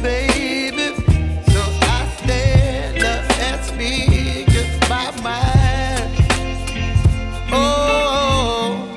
baby. So I stand up and speak just my mind. Oh.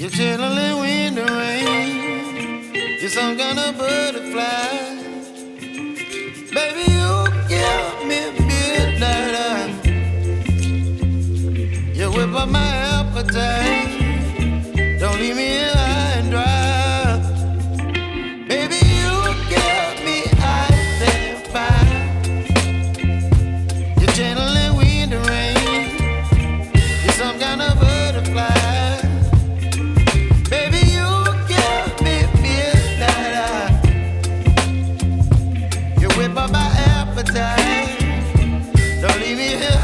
You're chilling in the rain. You're some kind of butterfly. Baby, you give me midnight. You whip up my appetite. Don't leave me here high and dry. Baby, you give me ice and fire. You're channeling wind and rain. You're some kind of butterfly. By my appetite, don't leave me here